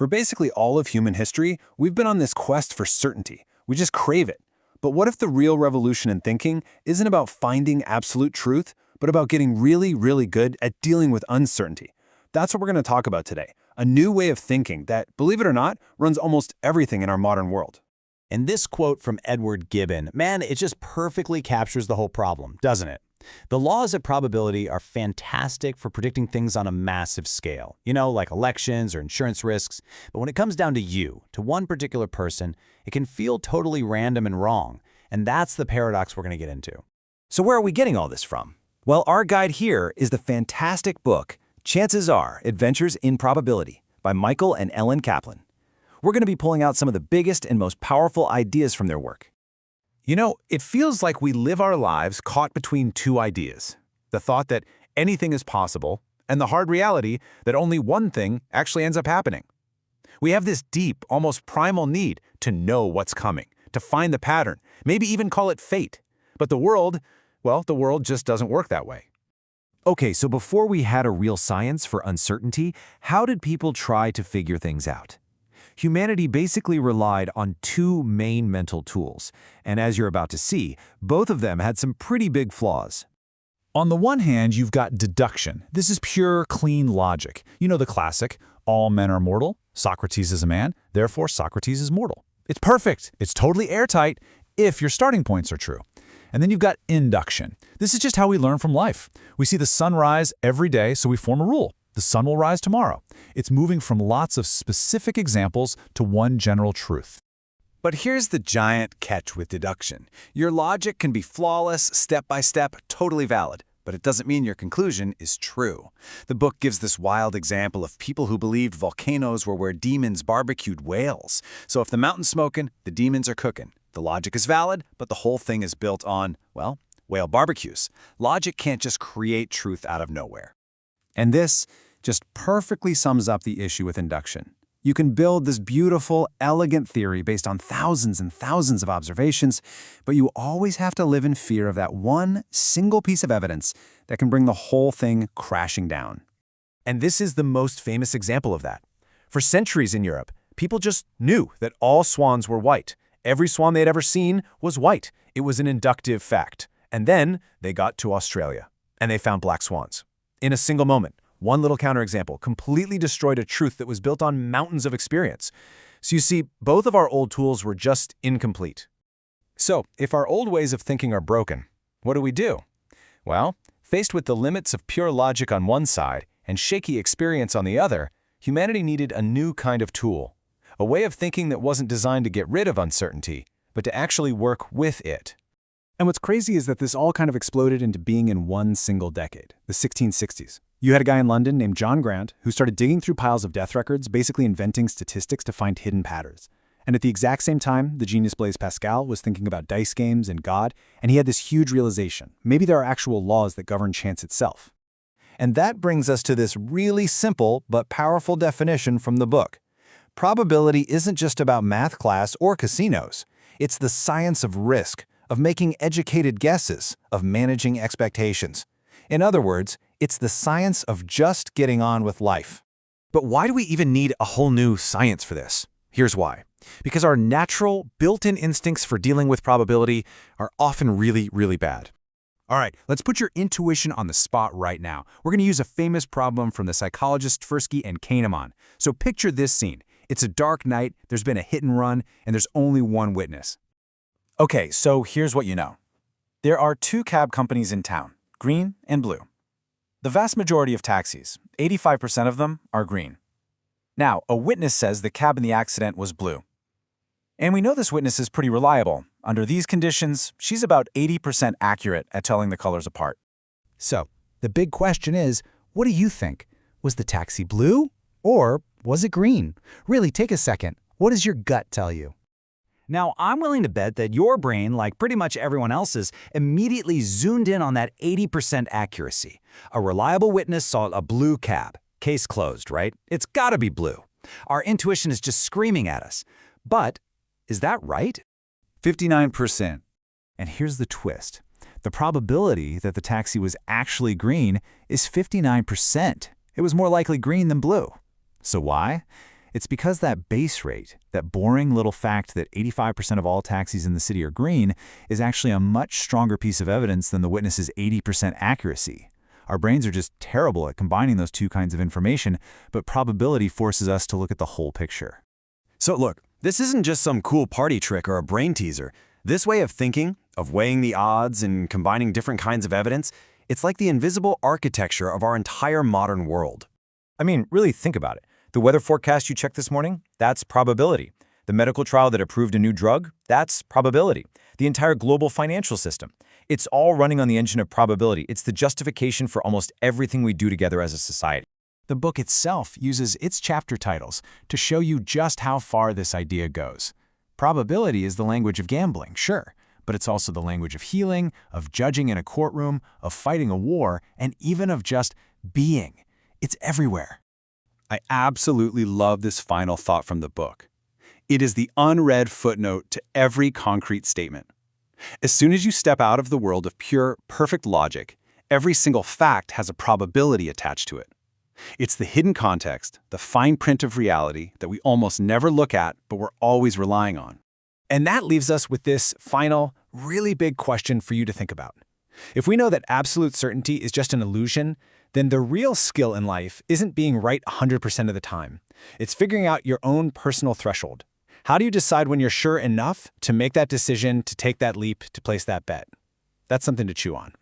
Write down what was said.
For basically all of human history, we've been on this quest for certainty. We just crave it. But what if the real revolution in thinking isn't about finding absolute truth, but about getting really, really good at dealing with uncertainty? That's what we're going to talk about today. A new way of thinking that, believe it or not, runs almost everything in our modern world. And this quote from Edward Gibbon, man, it just perfectly captures the whole problem, doesn't it? The laws of probability are fantastic for predicting things on a massive scale, like elections or insurance risks. But when it comes down to you, to one particular person, it can feel totally random and wrong. And that's the paradox we're going to get into. So where are we getting all this from? Well, our guide here is the fantastic book, Chances Are, Adventures in Probability, by Michael and Ellen Kaplan. We're going to be pulling out some of the biggest and most powerful ideas from their work. It feels like we live our lives caught between two ideas. The thought that anything is possible, and the hard reality that only one thing actually ends up happening. We have this deep, almost primal need to know what's coming, to find the pattern, maybe even call it fate. But the world just doesn't work that way. Okay, so before we had a real science for uncertainty, how did people try to figure things out? Humanity basically relied on two main mental tools, and as you're about to see, both of them had some pretty big flaws. On the one hand, you've got deduction. This is pure, clean logic. The classic, all men are mortal, Socrates is a man, therefore Socrates is mortal. It's perfect, it's totally airtight, if your starting points are true. And then you've got induction. This is just how we learn from life. We see the sun rise every day, so we form a rule. The sun will rise tomorrow. It's moving from lots of specific examples to one general truth. But here's the giant catch with deduction. Your logic can be flawless, step by step, totally valid, but it doesn't mean your conclusion is true. The book gives this wild example of people who believed volcanoes were where demons barbecued whales. So if the mountain's smoking, the demons are cooking. The logic is valid, but the whole thing is built on, whale barbecues. Logic can't just create truth out of nowhere. And this just perfectly sums up the issue with induction. You can build this beautiful, elegant theory based on thousands and thousands of observations, but you always have to live in fear of that one single piece of evidence that can bring the whole thing crashing down. And this is the most famous example of that. For centuries in Europe, people just knew that all swans were white. Every swan they'd ever seen was white. It was an inductive fact. And then they got to Australia, and they found black swans. In a single moment, one little counterexample completely destroyed a truth that was built on mountains of experience. So you see, both of our old tools were just incomplete. So, if our old ways of thinking are broken, what do? Well, faced with the limits of pure logic on one side and shaky experience on the other, humanity needed a new kind of tool. A way of thinking that wasn't designed to get rid of uncertainty, but to actually work with it. And what's crazy is that this all kind of exploded into being in one single decade, the 1660s. You had a guy in London named John Grant who started digging through piles of death records, basically inventing statistics to find hidden patterns. And at the exact same time, the genius Blaise Pascal was thinking about dice games and God, and he had this huge realization. Maybe there are actual laws that govern chance itself. And that brings us to this really simple but powerful definition from the book. Probability isn't just about math class or casinos. It's the science of risk, of making educated guesses, of managing expectations. In other words, it's the science of just getting on with life. But why do we even need a whole new science for this? Here's why. Because our natural, built-in instincts for dealing with probability are often really, really bad. All right, let's put your intuition on the spot right now. We're going to use a famous problem from the psychologists Tversky and Kahneman. So picture this scene. It's a dark night, there's been a hit and run, and there's only one witness. Okay, so here's what you know. There are two cab companies in town, green and blue. The vast majority of taxis, 85% of them, are green. Now, a witness says the cab in the accident was blue. And we know this witness is pretty reliable. Under these conditions, she's about 80% accurate at telling the colors apart. So, the big question is, what do you think? Was the taxi blue or was it green? Really, take a second. What does your gut tell you? Now, I'm willing to bet that your brain, like pretty much everyone else's, immediately zoomed in on that 80% accuracy. A reliable witness saw a blue cab. Case closed, right? It's gotta be blue. Our intuition is just screaming at us. But is that right? 59%. And here's the twist. The probability that the taxi was actually green is 59%. It was more likely green than blue. So why? It's because that base rate, that boring little fact that 85% of all taxis in the city are green, is actually a much stronger piece of evidence than the witness's 80% accuracy. Our brains are just terrible at combining those two kinds of information, but probability forces us to look at the whole picture. So look, this isn't just some cool party trick or a brain teaser. This way of thinking, of weighing the odds and combining different kinds of evidence, it's like the invisible architecture of our entire modern world. I mean, really think about it. The weather forecast you checked this morning? That's probability. The medical trial that approved a new drug? That's probability. The entire global financial system. It's all running on the engine of probability. It's the justification for almost everything we do together as a society. The book itself uses its chapter titles to show you just how far this idea goes. Probability is the language of gambling, sure, but it's also the language of healing, of judging in a courtroom, of fighting a war, and even of just being. It's everywhere. I absolutely love this final thought from the book. It is the unread footnote to every concrete statement. As soon as you step out of the world of pure, perfect logic, every single fact has a probability attached to it. It's the hidden context, the fine print of reality that we almost never look at, but we're always relying on. And that leaves us with this final, really big question for you to think about. If we know that absolute certainty is just an illusion, then the real skill in life isn't being right 100% of the time. It's figuring out your own personal threshold. How do you decide when you're sure enough to make that decision, to take that leap, to place that bet? That's something to chew on.